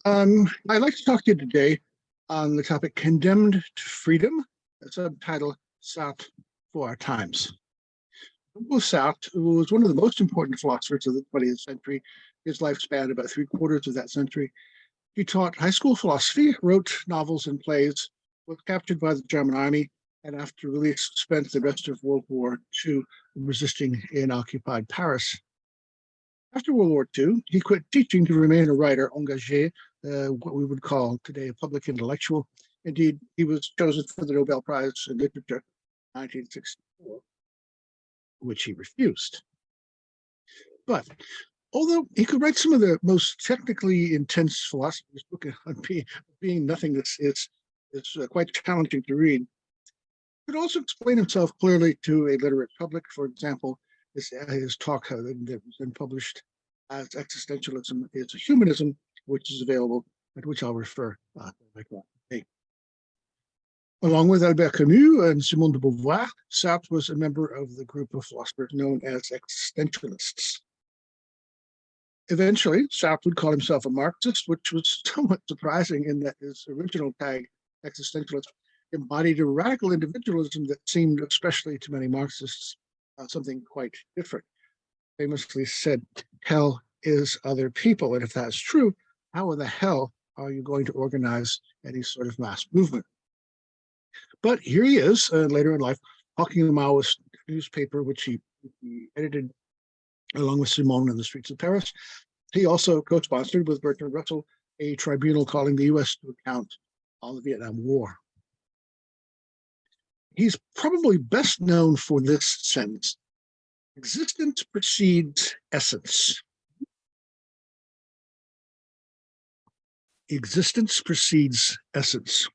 I'd like to talk to you today on the topic Condemned to Freedom, a subtitle Sartre for Our Times. Sartre, who was one of the most important philosophers of the 20th century, his life spanned about 3/4 of that century. He taught high school philosophy, wrote novels and plays, was captured by the German army, and after release spent the rest of World War II resisting in occupied Paris. After World War II, he quit teaching to remain a writer engagé, what we would call today a public intellectual. Indeed, he was chosen for the Nobel Prize in Literature in 1964, which he refused. But although he could write some of the most technically intense philosophy, his book on being nothingness is quite challenging to read, he could also explain himself clearly to a literate public. For example, his talk that was then published as Existentialism is a Humanism, which is available, and which I'll refer today. Along with Albert Camus and Simone de Beauvoir, Sartre was a member of the group of philosophers known as existentialists. Eventually, Sartre would call himself a Marxist, which was somewhat surprising in that his original tag, existentialist, embodied a radical individualism that seemed, especially to many Marxists, something quite different. Famously said, hell is other people. And if that's true, how in the hell are you going to organize any sort of mass movement? But here he is, later in life, talking a Maoist newspaper, which he edited along with Simone in the streets of Paris. He also co-sponsored with Bertrand Russell a tribunal calling the U.S. to account on the Vietnam War. He's probably best known for this sentence: existence precedes essence. Existence precedes essence.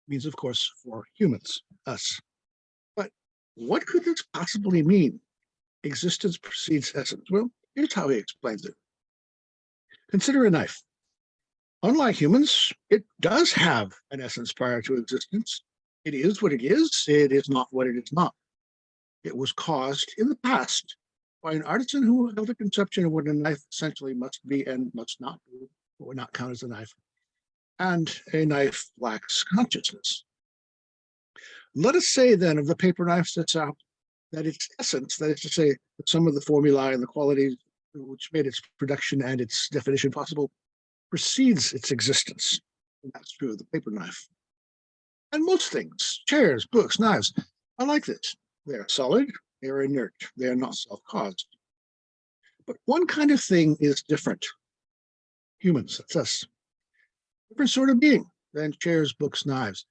Means, of course, for humans, us. But what could this possibly mean? Existence precedes essence. Well, here's how he explains it. Consider a knife. Unlike humans, it does have an essence prior to existence. It is what it is. It is not what it is not. It was caused in the past by an artisan who held a conception of what a knife essentially must be and must not be, what would not count as a knife. And a knife lacks consciousness. Let us say then of the paper knife sets out that its essence, that is to say, that some of the formulae and the qualities which made its production and its definition possible precedes its existence. And that's true of the paper knife. And most things, chairs, books, knives, are like this. They are solid, they are inert, they are not self-caused. But one kind of thing is different. Humans, that's us. Different sort of being than chairs, books, knives.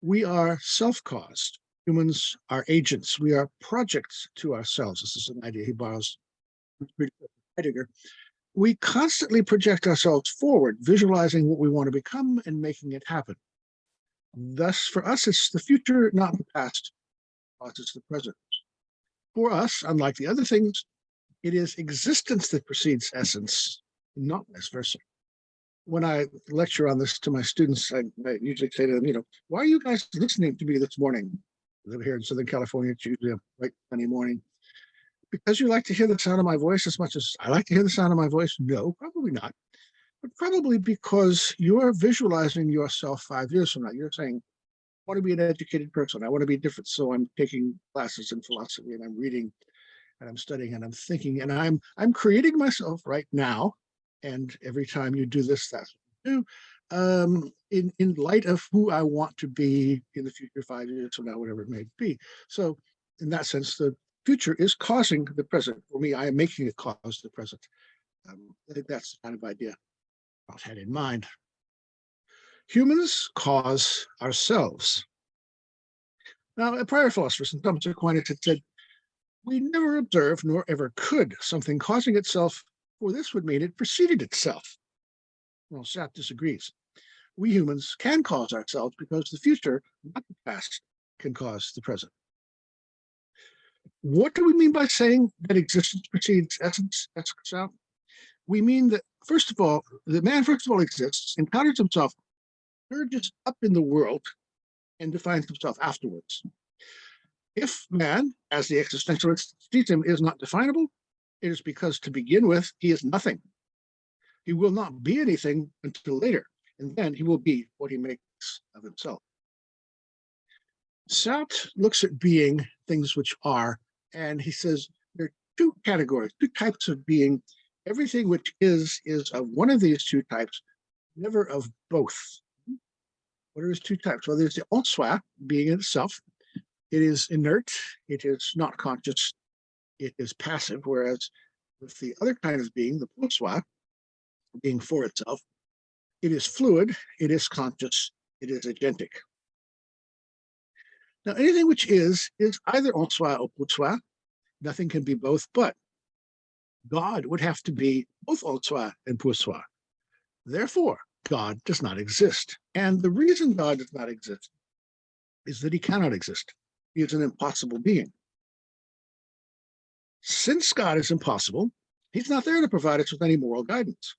We are self-caused. Humans are agents. We are projects to ourselves. This is an idea he borrows from Heidegger. We constantly project ourselves forward, visualizing what we want to become and making it happen. Thus, for us, it's the future, not the past. For us, it's the present. For us, unlike the other things, it is existence that precedes essence, not vice versa. When I lecture on this to my students, I usually say to them, why are you guys listening to me this morning? I live here in Southern California. It's usually a bright, sunny morning. Because you like to hear the sound of my voice as much as I like to hear the sound of my voice? No, probably not. But probably because you're visualizing yourself 5 years from now. You're saying, I want to be an educated person. I want to be different. So I'm taking classes in philosophy and I'm reading and I'm studying and I'm thinking and I'm creating myself right now. And every time you do this, that's what you do, in light of who I want to be in the future, 5 years from now, whatever it may be. So in that sense, the future is causing the present. For me, I am making it cause the present. I think that's the kind of idea I've had in mind. Humans cause ourselves. Now, a prior philosopher, St. Thomas Aquinas, had said, we never observed, nor ever could, something causing itself, for this would mean it preceded itself. Well, Sartre disagrees. We humans can cause ourselves because the future, not the past, can cause the present. What do we mean by saying that existence precedes essence? We mean that, first of all, the man first of all exists, encounters himself, surges up in the world, and defines himself afterwards. If man, as the existentialist sees him, is not definable, it is because to begin with, he is nothing. He will not be anything until later, and then he will be what he makes of himself. Sartre looks at being, things which are, and he says there are two categories, two types of being. Everything which is of one of these two types, never of both. What are his two types? Well, there's the en soi, being in itself. It is inert, it is not conscious, it is passive, whereas with the other kind of being, the pour soi, being for itself, it is fluid, it is conscious, it is agentic. Now, anything which is either en soi or pour soi. Nothing can be both, but God would have to be both en soi and pour soi. Therefore, God does not exist. And the reason God does not exist is that he cannot exist. He is an impossible being. Since God is impossible, he's not there to provide us with any moral guidance.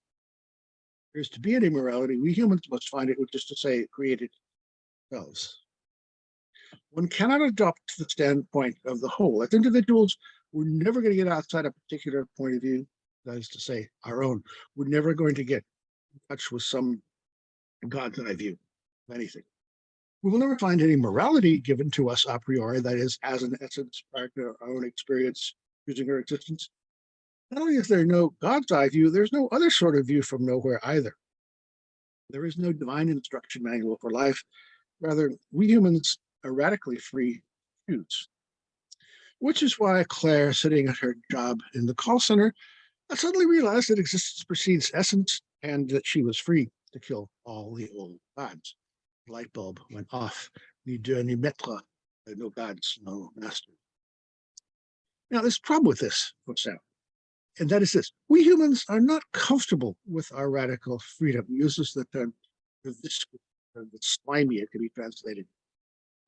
There is to be any morality, we humans must find it, which is to say, create it ourselves. One cannot adopt the standpoint of the whole. As individuals, we're never going to get outside a particular point of view, that is to say, our own. We're never going to get in touch with some God's eye view of anything. We will never find any morality given to us a priori, that is, as an essence, prior to our own experience using our existence. Not only is there no God's eye view, there's no other sort of view from nowhere either. There is no divine instruction manual for life. Rather, we humans are radically free to choose. Which is why Claire, sitting at her job in the call center, suddenly realized that existence precedes essence and that she was free to kill all the old gods. The light bulb went off. Ni Dieu ni maître, no gods, no master. Now, there's a problem with this, folks out. And that is this: we humans are not comfortable with our radical freedom. He uses the term the slimy, it can be translated.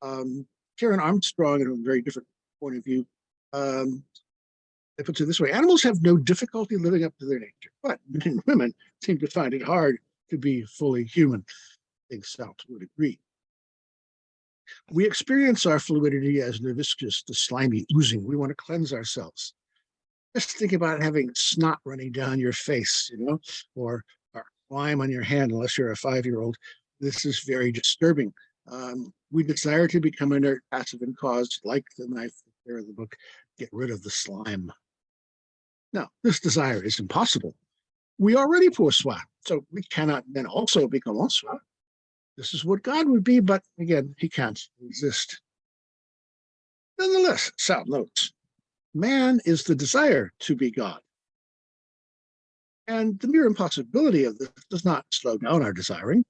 Karen Armstrong, in a very different point of view, it puts it this way: animals have no difficulty living up to their nature, but men and women seem to find it hard to be fully human. I think Sartre would agree. We experience our fluidity as the viscous, the slimy oozing. We want to cleanse ourselves. Just think about having snot running down your face, or slime on your hand, unless you're a 5-year-old. This is very disturbing. We desire to become inert, passive, and caused, like the knife there in the book, get rid of the slime. Now, this desire is impossible. We already pour soi, so we cannot then also become en soi. This is what God would be, but again, he can't exist. Nonetheless, Sartre notes, man is the desire to be God. And the mere impossibility of this does not slow down our desiring.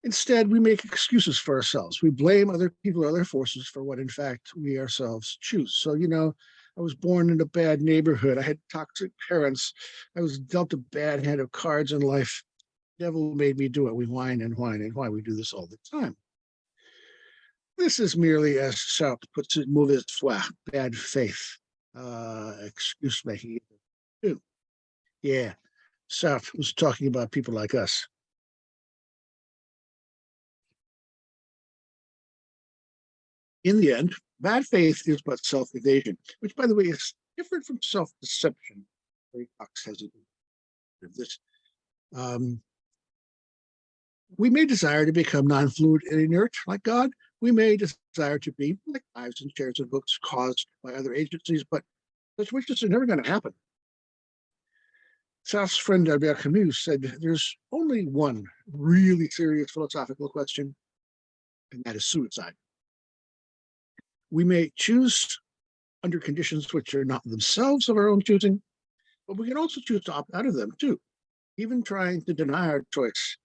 Instead, we make excuses for ourselves. We blame other people or other forces for what, in fact, we ourselves choose. So, I was born in a bad neighborhood. I had toxic parents. I was dealt a bad hand of cards in life. The devil made me do it. We whine and whine and whine. We do this all the time. This is merely, as Sartre puts it, mauvaise foi, bad faith, excuse making. Yeah, Sartre was talking about people like us. In the end, bad faith is but self-evasion, which, by the way, is different from self-deception. Very Cox has of this. We may desire to become non-fluid and inert like God. We may desire to be, like lives and chairs and books, caused by other agencies, but such wishes are never going to happen. Sartre's friend Albert Camus said there's only one really serious philosophical question, and that is suicide. We may choose under conditions which are not themselves of our own choosing, but we can also choose to opt out of them too, even trying to deny our choice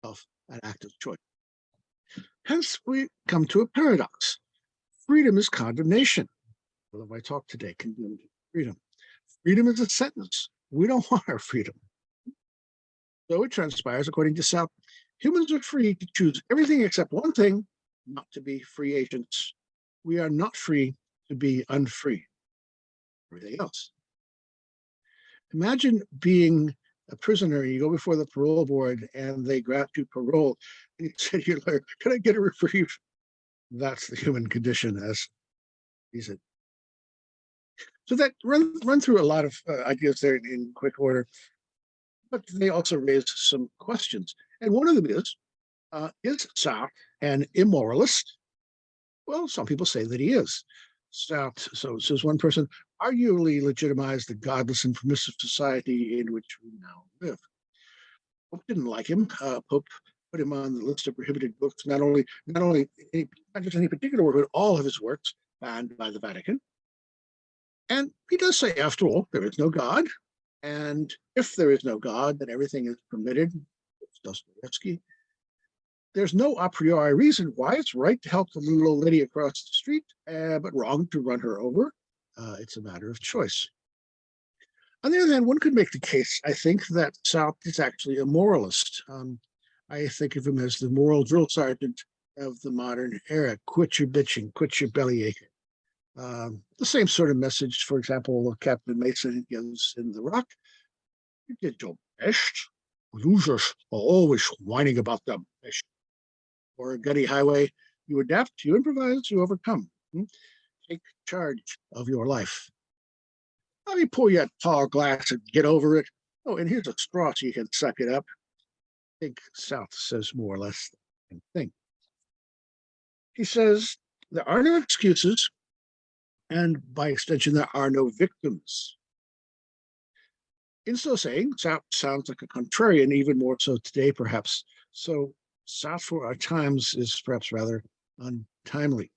of an act of choice. Hence, we come to a paradox. Freedom is condemnation. What have I talked today? Condemned freedom. Freedom is a sentence. We don't want our freedom. So it transpires, according to Sartre, humans are free to choose everything except one thing, not to be free agents. We are not free to be unfree. Everything else. Imagine being a prisoner, you go before the parole board and they grant you parole, and you say to your lawyer, can I get a reprieve? That's the human condition, as he said. So that run through a lot of ideas there in quick order. but they also raise some questions. And one of them is Sartre an immoralist? Well, some people say that he is. So says one person, arguably legitimize the godless and permissive society in which we now live. Pope didn't like him. Pope put him on the list of prohibited books, not just any particular work, but all of his works banned by the Vatican. And he does say, after all, there is no God. And if there is no God, then everything is permitted. It's Dostoevsky. There's no a priori reason why it's right to help the little old lady across the street, but wrong to run her over. It's a matter of choice. On the other hand, one could make the case, I think, that Sartre is actually a moralist. I think of him as the moral drill sergeant of the modern era. Quit your bitching, quit your bellyaching. The same sort of message, for example, Captain Mason gives in The Rock. You did your best. Losers are always whining about them. Or Gutty Highway, you adapt, you improvise, you overcome. Take charge of your life. Let me pour you a tall glass and get over it. Oh, and here's a straw so you can suck it up. I think South says more or less the same thing. He says, there are no excuses, and by extension, there are no victims. In so saying, South sounds like a contrarian, even more so today, perhaps. So South for our times is perhaps rather untimely.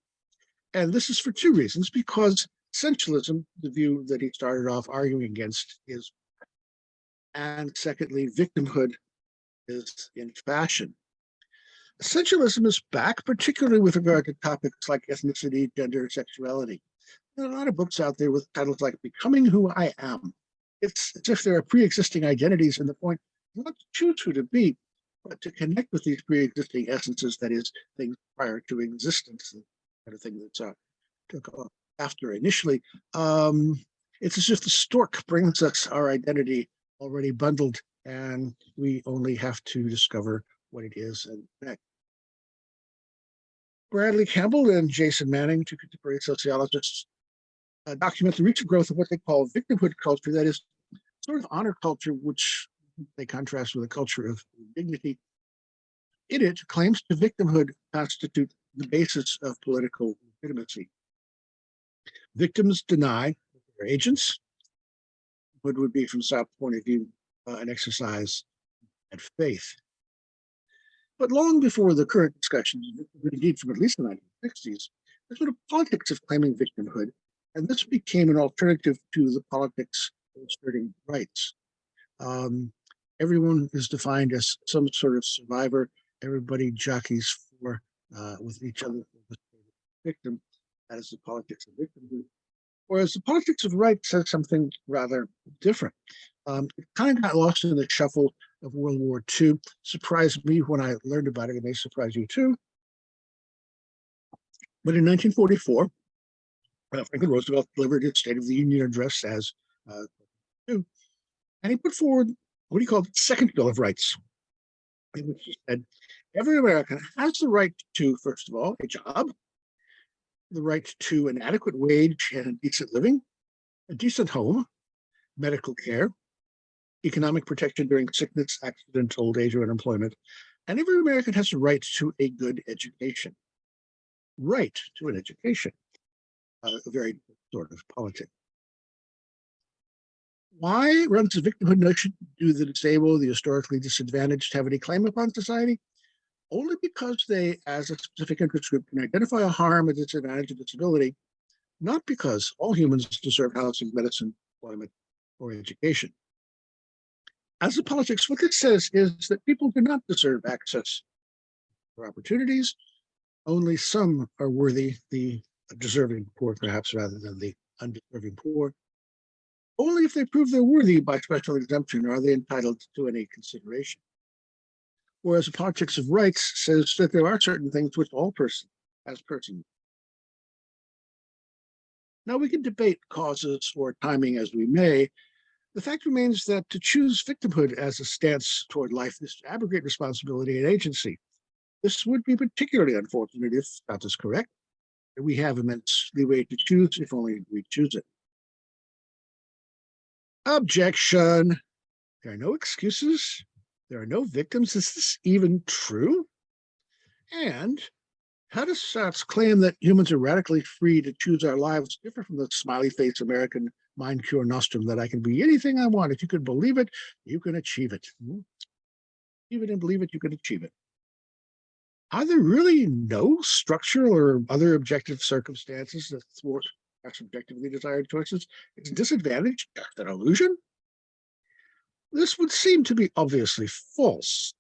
And this is for two reasons, because essentialism, the view that he started off arguing against, is, and secondly, victimhood is in fashion. Essentialism is back, particularly with regard to topics like ethnicity, gender, sexuality. There are a lot of books out there with titles like Becoming Who I Am. It's as if there are pre-existing identities, and the point is not to choose who to be, but to connect with these pre-existing essences, that is, things prior to existence, the kind of thing that's took off after initially. It's as if the stork brings us our identity already bundled, and we only have to discover what it is and connect. Bradley Campbell and Jason Manning, two contemporary sociologists, document the recent growth of what they call victimhood culture, that is, sort of honor culture, which they contrast with a culture of dignity. In it, claims to victimhood constitute the basis of political legitimacy. Victims deny their agents, what would be, from Sartre's point of view, an exercise in faith. But long before the current discussions, indeed from at least the 1960s, there's sort of politics of claiming victimhood, and this became an alternative to the politics of asserting rights. Everyone is defined as some sort of survivor. Everybody jockeys for with each other for the victim. That is the politics of victimhood. Whereas the politics of rights says something rather different. It kind of got lost in the shuffle of World War II. Surprised me when I learned about it. It may surprise you too. But in 1944, Franklin Roosevelt delivered his State of the Union address as and he put forward what he called the Second Bill of Rights, in which he said, every American has the right to, first of all, a job, the right to an adequate wage and a decent living, a decent home, medical care, economic protection during sickness, accident, old age, or unemployment, and every American has the right to a good education. Right to an education, a very sort of politics. Why runs the victimhood notion? Do the disabled, the historically disadvantaged, have any claim upon society? Only because they, as a specific interest group, can identify a harm, a disadvantage, a disability, not because all humans deserve housing, medicine, employment, or education. As the politics, what it says is that people do not deserve access for opportunities. Only some are worthy, the deserving poor, perhaps, rather than the undeserving poor. Only if they prove they're worthy by special exemption are they entitled to any consideration. Whereas the politics of rights says that there are certain things which all persons, as persons. Now we can debate causes or timing as we may. The fact remains that to choose victimhood as a stance toward life is to abrogate responsibility and agency. This would be particularly unfortunate if that is correct. We have immense leeway to choose if only we choose it. Objection. There are no excuses. There are no victims. Is this even true? And how does Sartre claim that humans are radically free to choose our lives differ from the smiley face American mind cure nostrum that I can be anything I want? If you can believe it, you can achieve it. Believe it and believe it, you can achieve it. Are there really no structural or other objective circumstances that thwart our subjectively desired choices? Is disadvantage just an illusion? This would seem to be obviously false.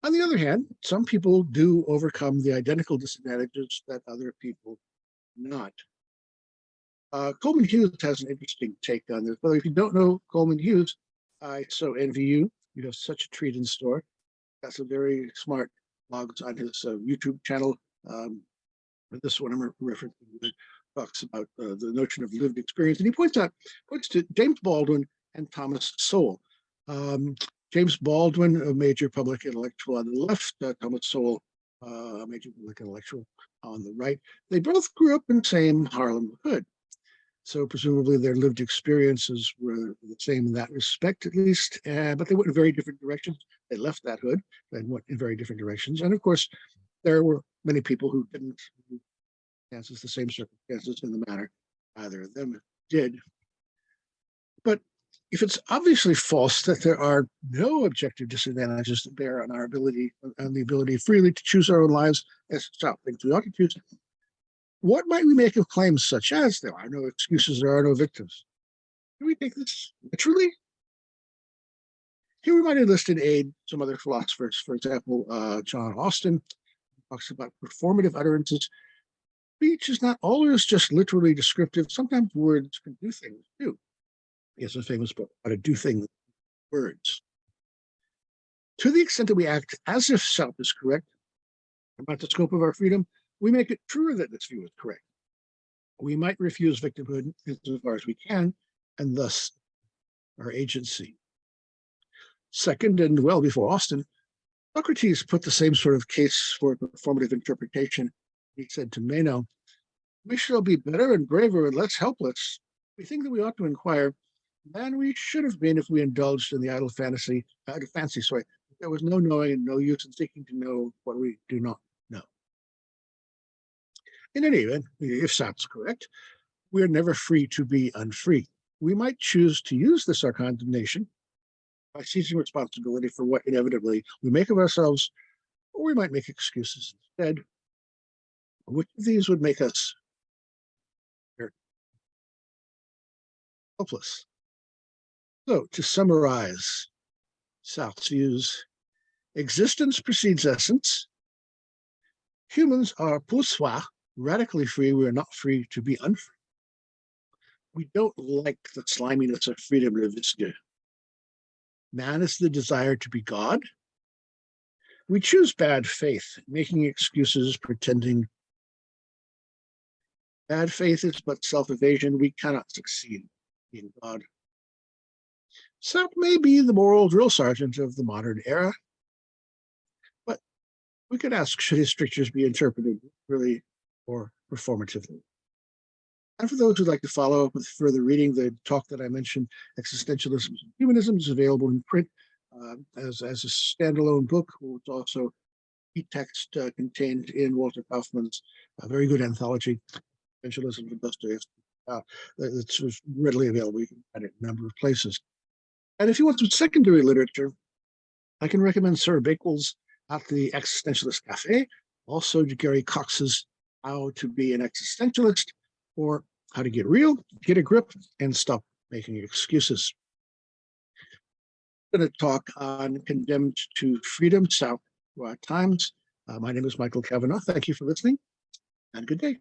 On the other hand, some people do overcome the identical disadvantages that other people not. Coleman Hughes has an interesting take on this. But if you don't know Coleman Hughes, I so envy you. You have such a treat in store. Got some very smart blogs on his YouTube channel. This one I'm referencing talks about the notion of lived experience, and he points to James Baldwin and Thomas Sowell. James Baldwin, a major public intellectual on the left, Thomas Sowell, a major public intellectual on the right. They both grew up in the same Harlem hood. So presumably their lived experiences were the same in that respect, at least, but they went in very different directions. They left that hood and went in very different directions. And of course, there were many people who didn't answer the same circumstances in the manner either of them did. But if it's obviously false that there are no objective disadvantages that bear on our ability and the ability freely to choose our own lives as things we ought to choose, what might we make of claims such as there are no excuses, there are no victims? Do we take this literally? Here we might enlist in aid some other philosophers. For example, John Austin talks about performative utterances. Speech is not always just literally descriptive. Sometimes words can do things too. He has a famous book, How to Do Things with Words. To the extent that we act as if self is correct about the scope of our freedom, we make it truer that this view is correct. We might refuse victimhood insofar as we can, and thus our agency. Second, and well before Austin, Socrates put the same sort of case for performative interpretation. He said to Meno, "We shall be better and braver and less helpless. We think that we ought to inquire than we should have been if we indulged in the idle fancy. There was no knowing and no use in seeking to know what we do not know." In any event, if Sartre's correct, we are never free to be unfree. We might choose to use this our condemnation by seizing responsibility for what inevitably we make of ourselves, or we might make excuses instead. Which of these would make us helpless? So, to summarize Sartre's views, existence precedes essence. Humans are pour soi, radically free. We are not free to be unfree. We don't like the sliminess of freedom de visque. Man is the desire to be God. We choose bad faith, making excuses, pretending. Bad faith is but self-evasion. We cannot succeed in God. Sartre may be the moral drill sergeant of the modern era, but we could ask, should his strictures be interpreted really or performatively? And for those who'd like to follow up with further reading, the talk that I mentioned, Existentialism and Humanism, is available in print as a standalone book. It's also e-text contained in Walter Kaufman's very good anthology, Essentialism and Dostoevsky. It's readily available. You can find it in a number of places. And if you want some secondary literature, I can recommend Sarah Bakewell's At the Existentialist Cafe, also Gary Cox's How to Be an Existentialist, or How to Get Real, Get a Grip, and Stop Making Excuses. I'm going to talk on Condemned to Freedom, South Times. My name is Michael Kavanagh. Thank you for listening, and good day.